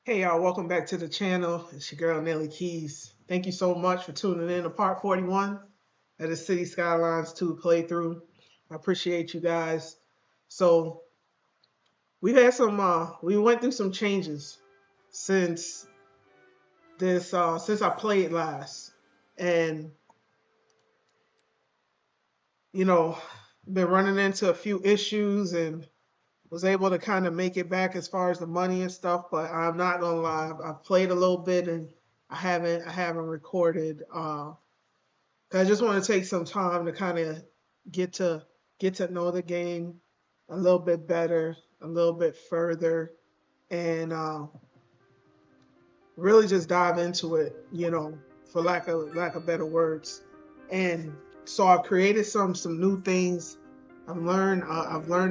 Hey y'all, welcome back to the channel. It's your girl Nelly Keys. Thank you so much for tuning in to part 41 of the City Skylines II playthrough. I appreciate you guys. So we went through some changes since since I played last. And you know, been running into a few issues and was able to kind of make it back as far as the money and stuff, but I'm not gonna lie, I've played a little bit and I haven't recorded. I just want to take some time to kind of get to get to know the game a little bit better, a little bit further, and really just dive into it. For lack of better words. And so I've created some new things. I've learned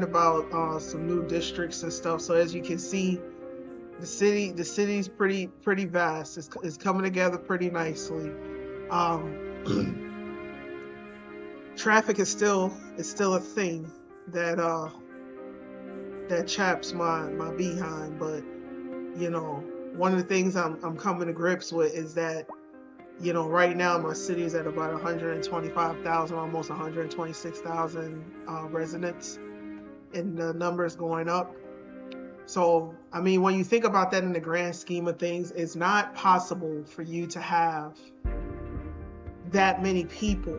about some new districts and stuff. So as you can see, the city's pretty vast. It's coming together pretty nicely. Um, Traffic is still a thing that that chaps my behind, but one of the things I'm coming to grips with is that right now my city is at about 125,000, almost 126,000 residents, and the numbers going up. So I mean, when you think about that in the grand scheme of things, it's not possible for you to have that many people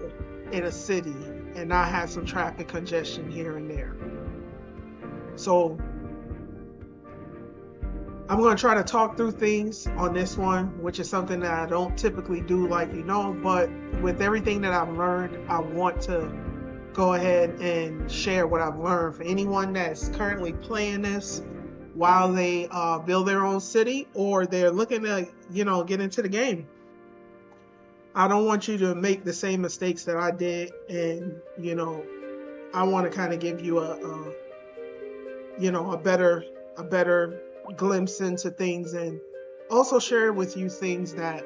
in a city and not have some traffic congestion here and there. So I'm going to try to talk through things on this one, which is something that I don't typically do, like but with everything that I've learned, I want to go ahead and share what I've learned for anyone that's currently playing this while they build their own city, or they're looking to get into the game. I don't want you to make the same mistakes that I did, and I want to kind of give you a better glimpse into things, and also share with you things that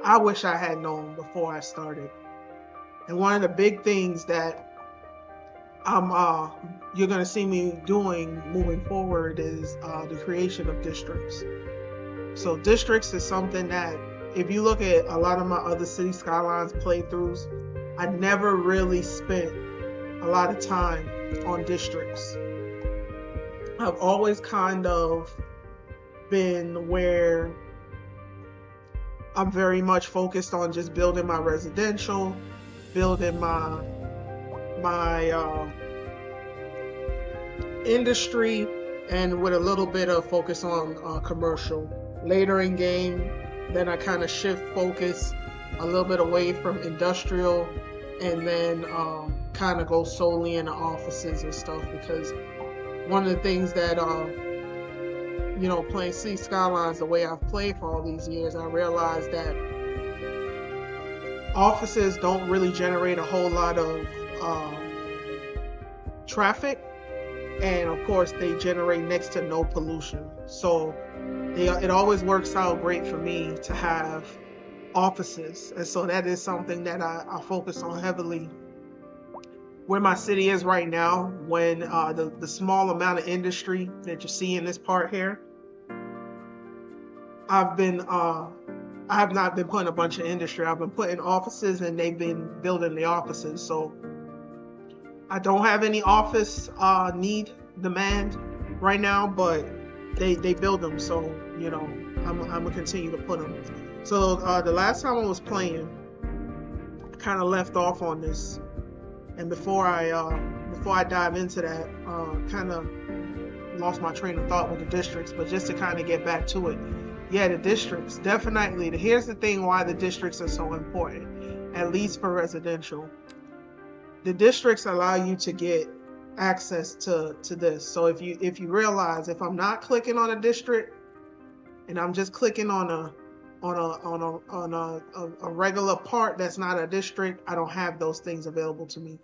I wish I had known before I started. And one of the big things that you're going to see me doing moving forward is the creation of districts. So districts is something that, if you look at a lot of my other City Skylines playthroughs, I never really spent a lot of time on districts. I've always kind of been where I'm very much focused on just building my residential, building my industry, and with a little bit of focus on commercial. Later in game, then I kind of shift focus a little bit away from industrial, and then kind of go solely into offices and stuff, because one of the things that playing City Skylines the way I've played for all these years, I realized that offices don't really generate a whole lot of traffic, and of course they generate next to no pollution. So it always works out great for me to have offices, and so that is something that I focus on heavily. Where my city is right now, when the small amount of industry that you see in this part here, I have not been putting a bunch of industry. I've been putting offices, and they've been building the offices. So I don't have any office demand right now, but they build them. So I'm gonna continue to put them. So the last time I was playing, I kind of left off on this, and before I dive into that, kind of lost my train of thought with the districts. But just to kind of get back to it, yeah, the districts, definitely. Here's the thing why the districts are so important, at least for residential. The districts allow you to get access to this. So if you realize, if I'm not clicking on a district and I'm just clicking on a regular part that's not a district, I don't have those things available to me.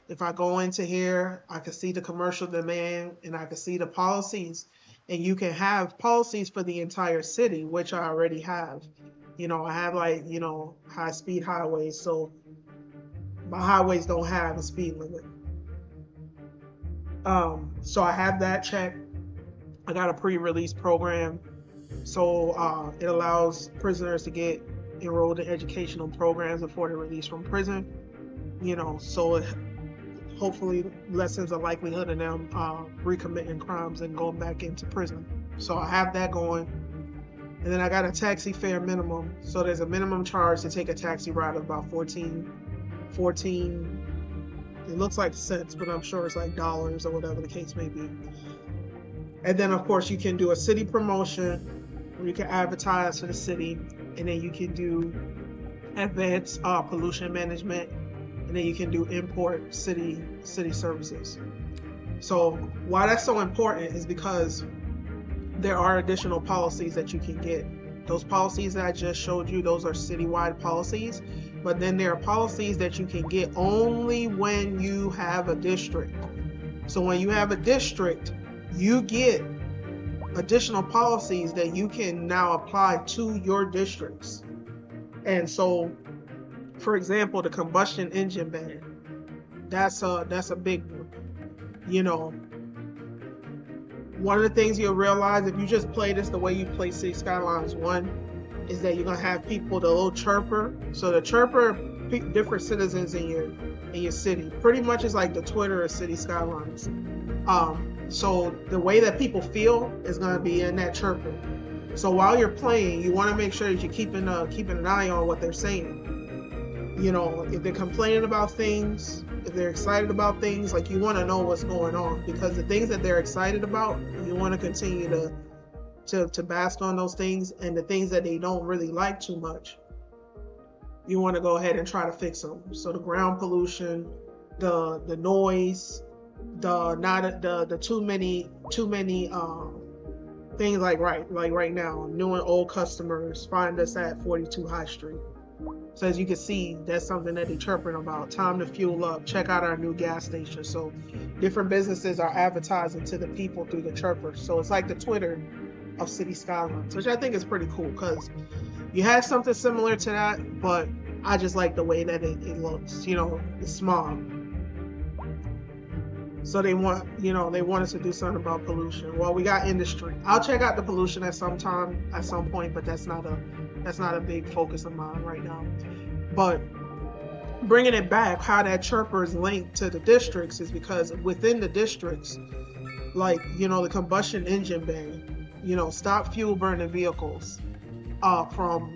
If I go into here, I can see the commercial demand, and I can see the policies, and you can have policies for the entire city, which I already have. I have high speed highways, so my highways don't have a speed limit. So I have that checked. I got a pre-release program So it allows prisoners to get enrolled in educational programs before they're released from prison. So it hopefully lessens the likelihood of them recommitting crimes and going back into prison. So I have that going. And then I got a taxi fare minimum. So there's a minimum charge to take a taxi ride of about 14, it looks like cents, but I'm sure it's like dollars or whatever the case may be. And then of course you can do a city promotion where you can advertise for the city, and then you can do advanced pollution management, and then you can do import city services. So why that's so important is because there are additional policies that you can get. Those policies that I just showed you, those are citywide policies, but then there are policies that you can get only when you have a district. So when you have a district, you get additional policies that you can now apply to your districts. And so, for example, the combustion engine ban, that's a big one. One of the things you'll realize if you just play this the way you play Cities Skylines 1 is that you're gonna have people, the little chirper. So the chirper, different citizens in your city. Pretty much is like the Twitter of Cities Skylines. So the way that people feel is gonna be in that chirper. So while you're playing, you want to make sure that you're keeping an eye on what they're saying. If they're complaining about things, if they're excited about things, like you want to know what's going on, because the things that they're excited about, you want to continue to bask on those things, and the things that they don't really like too much, you want to go ahead and try to fix them. So the ground pollution, the noise, the too many things like right now, new and old customers find us at 42 High Street. So as you can see, that's something that they're chirping about. Time to fuel up. Check out our new gas station. So different businesses are advertising to the people through the chirper. So it's like the Twitter of Cities Skylines, which I think is pretty cool because you have something similar to that, but I just like the way that it looks. It's small. So they want us to do something about pollution. Well, we got industry. I'll check out the pollution at some point, but that's not a big focus of mine right now. But bringing it back, how that chirper is linked to the districts is because within the districts, like, the combustion engine ban, stop fuel burning vehicles from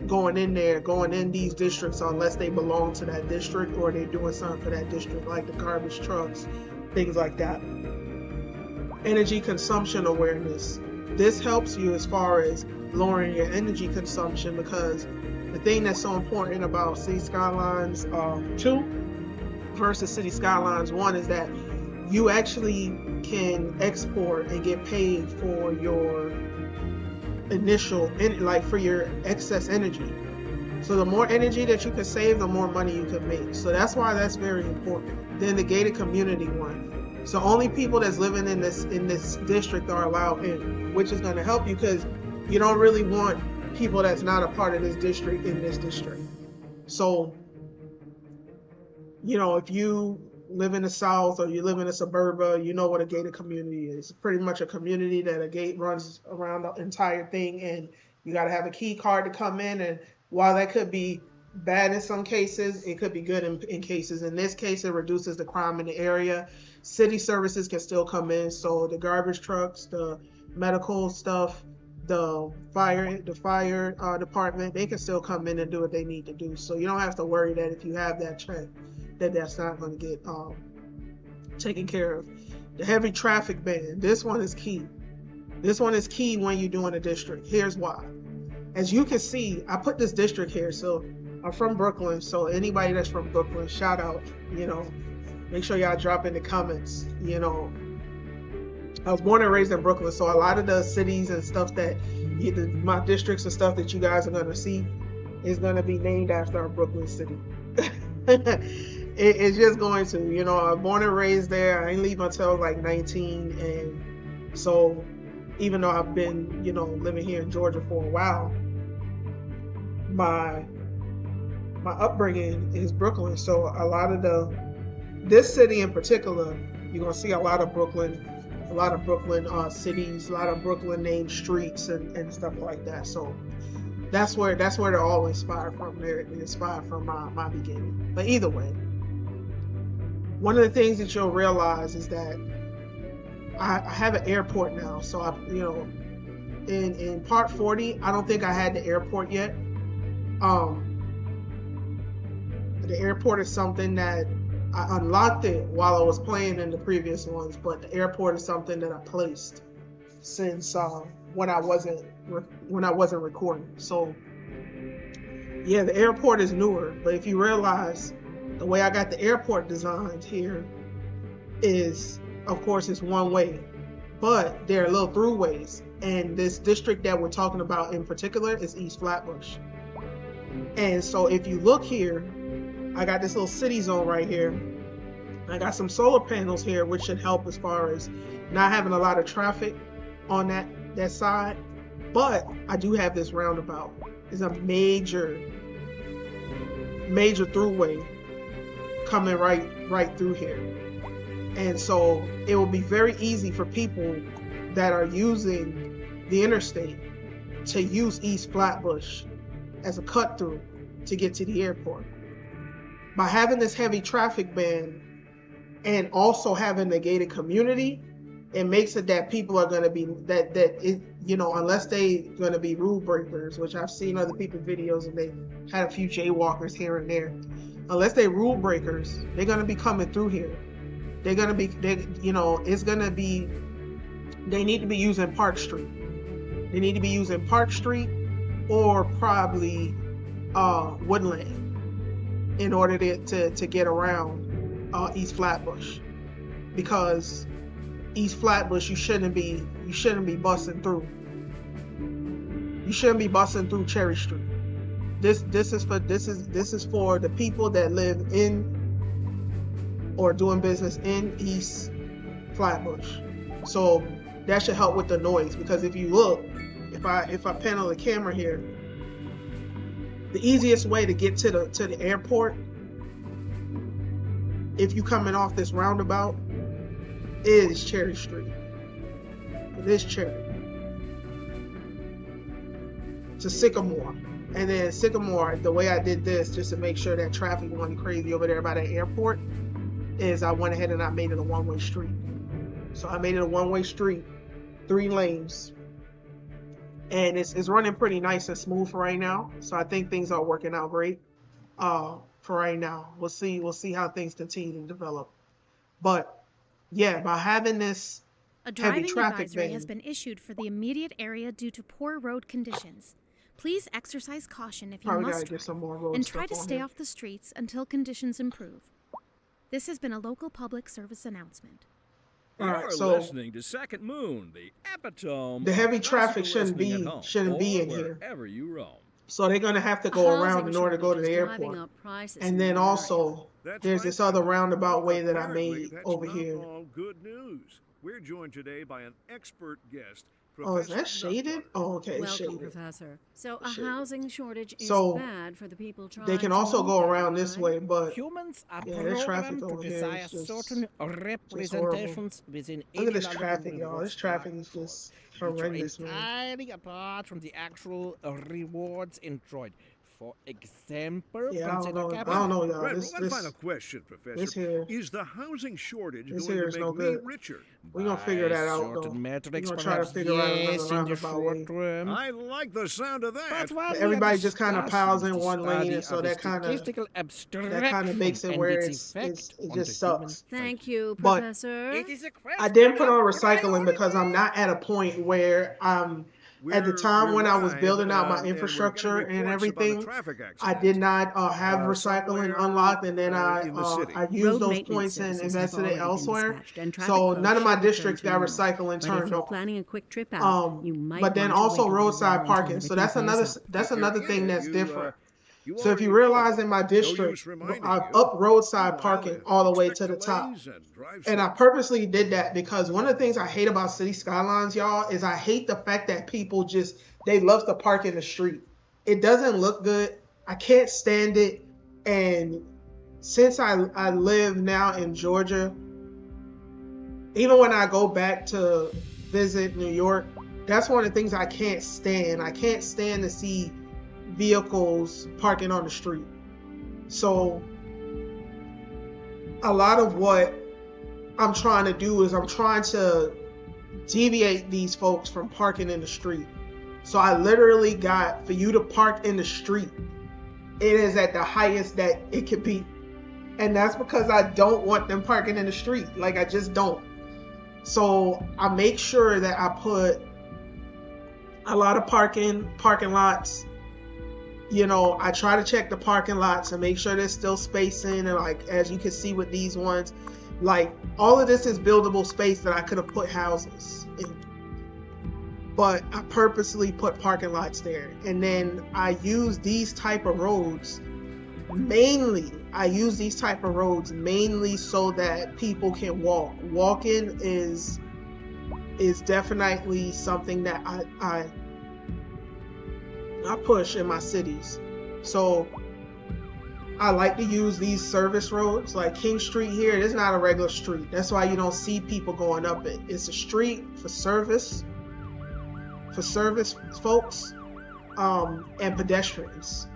going in these districts unless they belong to that district or they're doing something for that district, like the garbage trucks, things like that. Energy consumption awareness. This helps you as far as lowering your energy consumption, because the thing that's so important about Cities Skylines 2 versus Cities Skylines 1 is that you actually can export and get paid for your for your excess energy. So the more energy that you can save, the more money you can make. So that's why that's very important. Then the gated community one. So only people that's living in this district are allowed in, which is going to help you because you don't really want people that's not a part of this district in this district. So, if you live in the South or you live in a suburban, you know what a gated community is. It's pretty much a community that a gate runs around the entire thing, and you got to have a key card to come in. And while that could be bad in some cases, it could be good in cases. In this case, it reduces the crime in the area. City services can still come in, so the garbage trucks, the medical stuff, the fire department, they can still come in and do what they need to do. So you don't have to worry that if you have that check, that's not going to get taken care of. The heavy traffic ban. This one is key. This one is key when you're doing a district. Here's why. As you can see, I put this district here. So I'm from Brooklyn. So anybody that's from Brooklyn, shout out. Make sure y'all drop in the comments. I was born and raised in Brooklyn, so a lot of the cities and stuff that my districts and stuff that you guys are going to see is going to be named after our Brooklyn city. It's just going to, I was born and raised there. I didn't leave until like 19, and so even though I've been, living here in Georgia for a while, my upbringing is Brooklyn. So a lot of this city in particular, you're gonna see a lot of Brooklyn Brooklyn cities, a lot of Brooklyn named streets and stuff like that. So that's where they're all inspired from. They're inspired from my beginning. But either way, one of the things that you'll realize is that I have an airport now. So in part 40, I don't think I had the airport yet. The airport is something that I unlocked it while I was playing in the previous ones, but the airport is something that I placed since when I wasn't recording. So yeah, the airport is newer, but if you realize the way I got the airport designed here is, of course, it's one way, but there are little throughways, and this district that we're talking about in particular is East Flatbush. And so if you look here, I got this little city zone right here. I got some solar panels here, which should help as far as not having a lot of traffic on that side. But I do have this roundabout. It's a major throughway coming right through here. And so it will be very easy for people that are using the interstate to use East Flatbush as a cut through to get to the airport. By having this heavy traffic ban and also having the gated community, it makes it that people are going to be unless they going to be rule breakers, which I've seen other people's videos and they had a few jaywalkers here and there. Unless they rule breakers, they're going to be coming through here. They need to be using Park Street. They need to be using Park Street or probably Woodland in order to get around East Flatbush, because East Flatbush you shouldn't be busting through. You shouldn't be busting through Cherry Street. This is for the people that live in or doing business in East Flatbush. So that should help with the noise, because if you look, if I panel the camera here, the easiest way to get to the airport, if you coming off this roundabout, is Cherry Street. It is Cherry to Sycamore. And then Sycamore, the way I did this, just to make sure that traffic wasn't crazy over there by the airport, is I went ahead and I made it a one-way street. So I made it a one-way street, 3 lanes. And it's running pretty nice and smooth for right now. So I think things are working out great for right now. We'll see how things continue to develop. But yeah, by having this heavy traffic advisory has been issued for the immediate area due to poor road conditions. Please exercise caution if you must drive, and try to stay off the streets until conditions improve. This has been a local public service announcement. You're listening to Second Moon, the epitome. The heavy traffic shouldn't be in here. You roam. So they're going to have to go around in order to go to the airport. And then also, there's this other roundabout way that I made over here. Good news. We're joined today by an expert guest. Oh, is that shaded? Oh, okay. Welcome, shaded. Professor. So a housing shortage is bad for the people trying they can also go around this way, but humans are there's traffic over here. Desire certain representations within look at this traffic, y'all. This traffic is just horrendous, man. Entirely apart from the actual rewards enjoyed. For example, I don't know, y'all. One final question, Professor. Is the housing shortage going to make me richer? We're going to figure that out, though. We're going to try to figure out another roundabout way. I like the sound of that. Everybody just kind of piles in one lane, and so that kind of makes it where it just sucks. Thank you, Professor. I didn't put on recycling because I'm not at a point where at the time when I was building out my infrastructure and everything, I did not have recycling unlocked, and then I used those points and invested it elsewhere. So none of my districts got recycling turned on. Planning a quick trip out, but then also roadside parking. So that's another thing that's different. So if you realize in my district, I've upped roadside parking all the way to the top. And I purposely did that because one of the things I hate about City Skylines, y'all, is I hate the fact that people they love to park in the street. It doesn't look good. I can't stand it. And since I live now in Georgia, even when I go back to visit New York, that's one of the things I can't stand. I can't stand to see vehicles parking on the street. So a lot of what I'm trying to do is I'm trying to deviate these folks from parking in the street. So I literally got, for you to park in the street, it is at the highest that it could be. And that's because I don't want them parking in the street. Like, I just don't. So I make sure that I put a lot of parking lots. You know, I try to check the parking lots and make sure there's still spacing. And like, as you can see with these ones, like all of this is buildable space that I could have put houses in. But I purposely put parking lots there. And then I use these type of roads mainly. So that people can walk. Walking is definitely something that I push in my cities. So I like to use these service roads. Like King Street here, it is not a regular street. That's why you don't see people going up it. It's a street for service folks and pedestrians.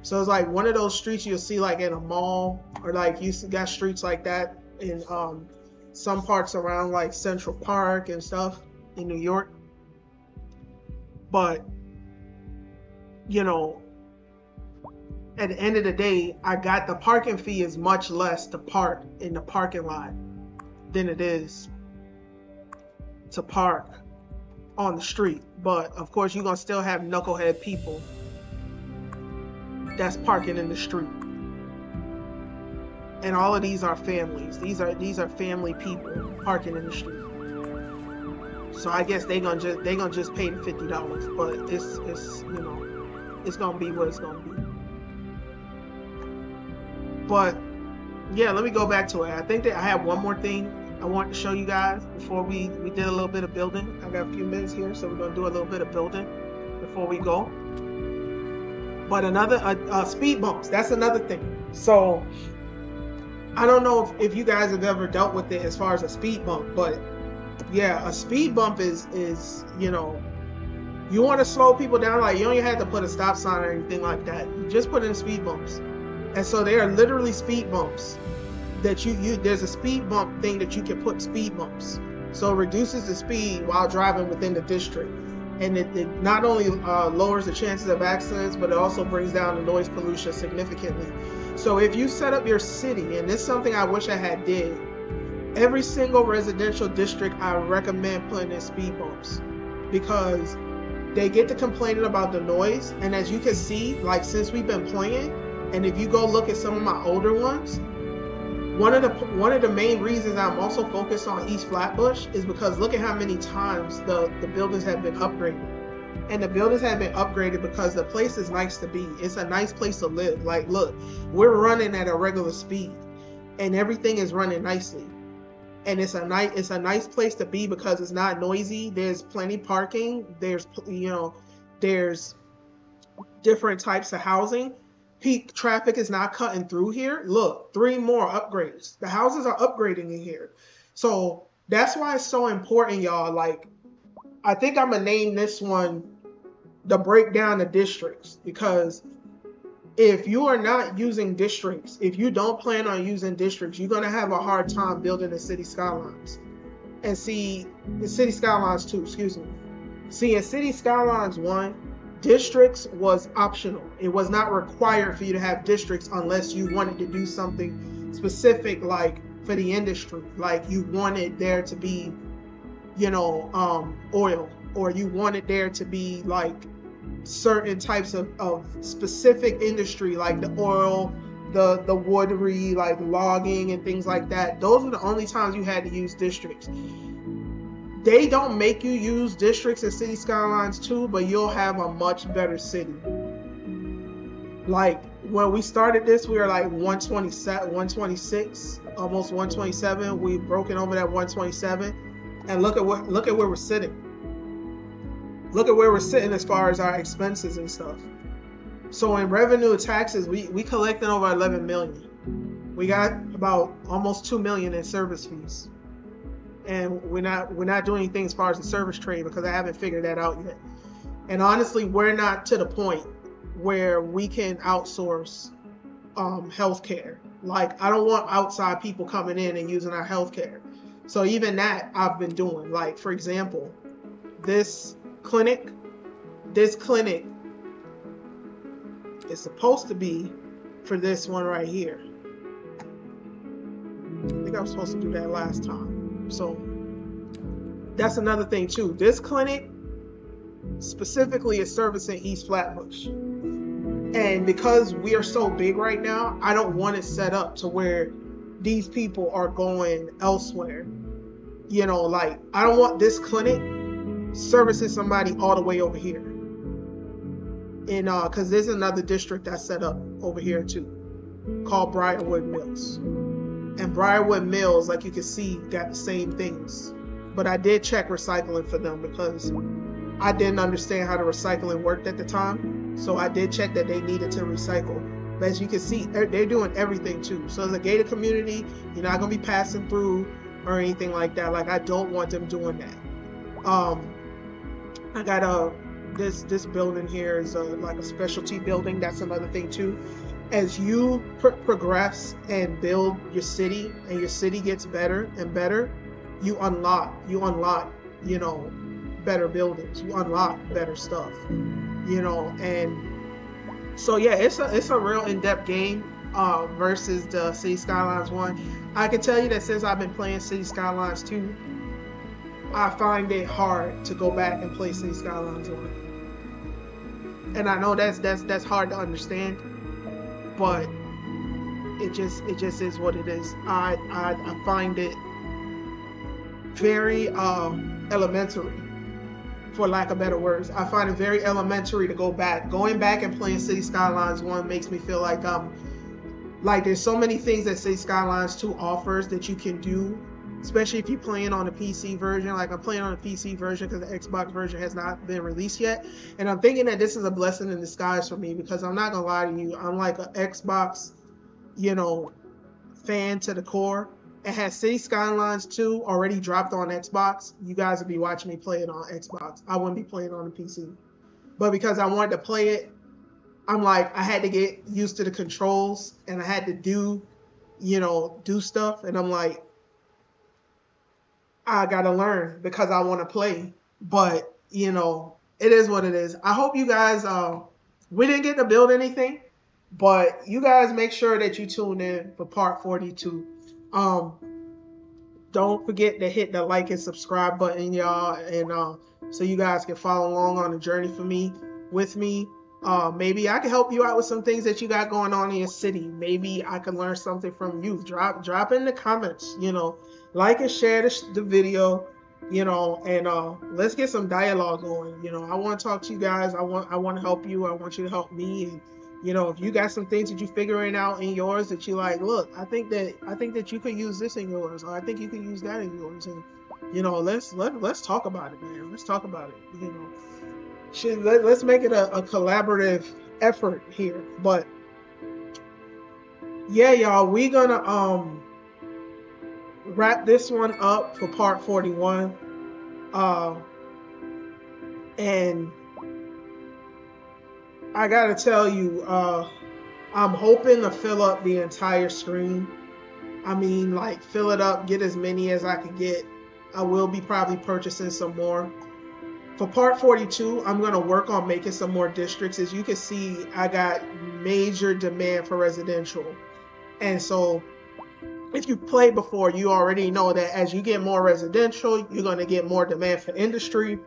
So it's like one of those streets you'll see like in a mall, or like you got streets like that in some parts around like Central Park and stuff in New York. But you know, at the end of the day, I got the parking fee is much less to park in the parking lot than it is to park on the street. But of course, you're gonna still have knucklehead people that's parking in the street. And all of these are families. These are family people parking in the street. So I guess they gonna just pay the $50, but it's you know, it's gonna be what it's gonna be. But yeah, let me go back to it. I think that I have one more thing I want to show you guys before we did a little bit of building. I got a few minutes here, so we're gonna do a little bit of building before we go. But another speed bumps, that's another thing. So I don't know if you guys have ever dealt with it as far as a speed bump, but yeah, a speed bump is you know, you want to slow people down, like you don't even have to put a stop sign or anything like that. You just put in speed bumps. And so they are literally speed bumps that there's a speed bump thing that you can put speed bumps. So it reduces the speed while driving within the district. And it not only lowers the chances of accidents, but it also brings down the noise pollution significantly. So if you set up your city, and this is something I wish I had did, every single residential district, I recommend putting in speed bumps, because they get to complaining about the noise. And as you can see, like since we've been playing, and if you go look at some of my older ones, one of the main reasons I'm also focused on East Flatbush is because look at how many times the buildings have been upgraded. And the buildings have been upgraded because the place is nice to be. It's a nice place to live. Like, look, we're running at a regular speed and everything is running nicely. And it's a nice place to be because it's not noisy. There's plenty parking. There's, you know, there's different types of housing. Peak traffic is not cutting through here. Look, 3 more upgrades. The houses are upgrading in here. So that's why it's so important, y'all. Like, I think I'm gonna name this one the breakdown of districts, because if you are not using districts, if you don't plan on using districts, you're gonna have a hard time building the City Skylines. And see, the City Skylines 2, excuse me. See, in City Skylines 1, districts was optional. It was not required for you to have districts unless you wanted to do something specific, like for the industry, like you wanted there to be, you know, oil, or you wanted there to be like certain types of specific industry, like the oil, the woodery, like logging and things like that. Those were the only times you had to use districts. They don't make you use districts in City Skylines 2, but you'll have a much better city. Like when we started this, we were like 127, 126, almost 127. We've broken over that 127, and look at where we're sitting. Look at where we're sitting as far as our expenses and stuff. So in revenue and taxes, we collected over 11 million. We got about almost 2 million in service fees. and we're not doing anything as far as the service trade because I haven't figured that out yet. And honestly, we're not to the point where we can outsource healthcare. Like, I don't want outside people coming in and using our healthcare. So even that I've been doing. Like, for example, this clinic is supposed to be for this one right here. I think I was supposed to do that last time. So that's another thing too. This clinic specifically is servicing East Flatbush. And because we are so big right now, I don't want it set up to where these people are going elsewhere. You know, like, I don't want this clinic servicing somebody all the way over here. And because there's another district that's set up over here too, called Briarwood Mills. And Briarwood Mills, like you can see, got the same things. But I did check recycling for them because I didn't understand how the recycling worked at the time. So I did check that they needed to recycle. But as you can see, they're doing everything too. So as a gated community, you're not going to be passing through or anything like that. Like, I don't want them doing that. I got this building here is like a specialty building. That's another thing too. As you progress and build your city, and your city gets better and better, you unlock, you know, better buildings. You unlock better stuff, you know. And so yeah, it's a real in-depth game versus the Cities Skylines 1. I can tell you that since I've been playing Cities Skylines 2, I find it hard to go back and play Cities Skylines 1. And I know that's hard to understand, but it just is what it is. I find it very elementary, for lack of better words. I find it very elementary to go back. Going back and playing Cities Skylines 1 makes me feel like there's so many things that Cities Skylines 2 offers that you can do, especially if you're playing on the PC version. Like, I'm playing on the PC version because the Xbox version has not been released yet. And I'm thinking that this is a blessing in disguise for me, because I'm not gonna lie to you, I'm like an Xbox, you know, fan to the core. And had Cities Skylines 2 already dropped on Xbox, you guys would be watching me play it on Xbox. I wouldn't be playing on the PC. But because I wanted to play it, I'm like, I had to get used to the controls, and I had to do stuff. And I'm like, I gotta learn because I want to play. But, you know, it is what it is. I hope you guys, we didn't get to build anything, but you guys make sure that you tune in for part 42. Don't forget to hit the like and subscribe button, y'all, and so you guys can follow along on the journey with me. Maybe I can help you out with some things that you got going on in your city. Maybe I can learn something from you. Drop in the comments, you know, like and share the video, you know, and let's get some dialogue going. You know, I want to talk to you guys. I want to help you. I want you to help me. And you know, if you got some things that you're figuring out in yours that you like, look, I think that you could use this in yours, or I think you could use that in yours, and you know, let's talk about it, man. Let's talk about it. You know, let's make it a collaborative effort here. But yeah, y'all, we gonna wrap this one up for part 41, and I gotta tell you, I'm hoping to fill up the entire screen. I mean, like, fill it up, get as many as I can get. I will be probably purchasing some more. For part 42, I'm gonna work on making some more districts. As you can see, I got major demand for residential. And so, if you played before, you already know that as you get more residential, you're gonna get more demand for industry.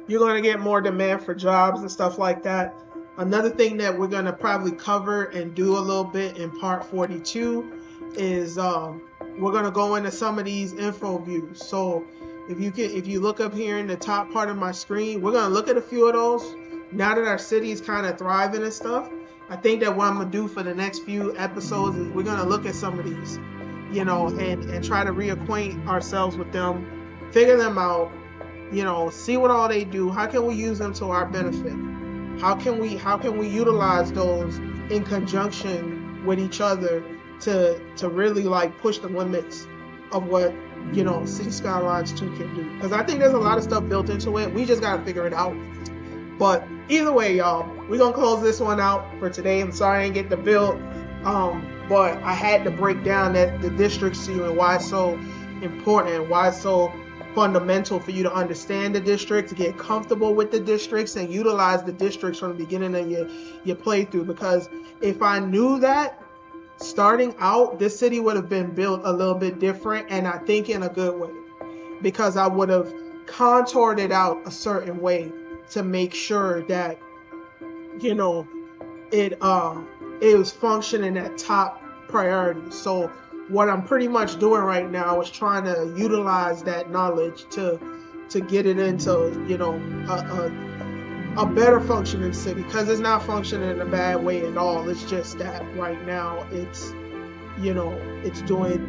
You're going to get more demand for jobs and stuff like that. Another thing that we're going to probably cover and do a little bit in part 42 is we're going to go into some of these info views. So if you look up here in the top part of my screen, we're going to look at a few of those. Now that our city is kind of thriving and stuff, I think that what I'm going to do for the next few episodes is we're going to look at some of these, you know, and try to reacquaint ourselves with them, figure them out. You know, see what all they do. How can we use them to our benefit? How can we utilize those in conjunction with each other to really like push the limits of what you know, Cities Skylines II can do. Because I think there's a lot of stuff built into it. We just got to figure it out. But either way, y'all, we're going to close this one out for today. I'm sorry I didn't get the build. But I had to break down the districts to you and why it's so important and why it's so fundamental for you to understand the districts, get comfortable with the districts, and utilize the districts from the beginning of your playthrough. Because if I knew that starting out, this city would have been built a little bit different, and I think in a good way, because I would have contoured it out a certain way to make sure that, you know, it was functioning at top priority. So what I'm pretty much doing right now is trying to utilize that knowledge to get it into, you know, a better functioning city, because it's not functioning in a bad way at all. It's just that right now it's, you know, it's doing,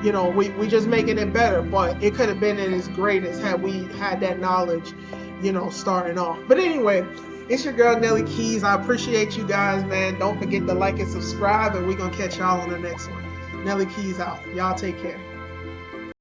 you know, we just making it better, but it could have been at its greatest had we had that knowledge, you know, starting off. But anyway, it's your girl Nelly Keys. I appreciate you guys, man. Don't forget to like and subscribe, and we're gonna catch y'all on the next one. Nelly Keys out. Y'all take care.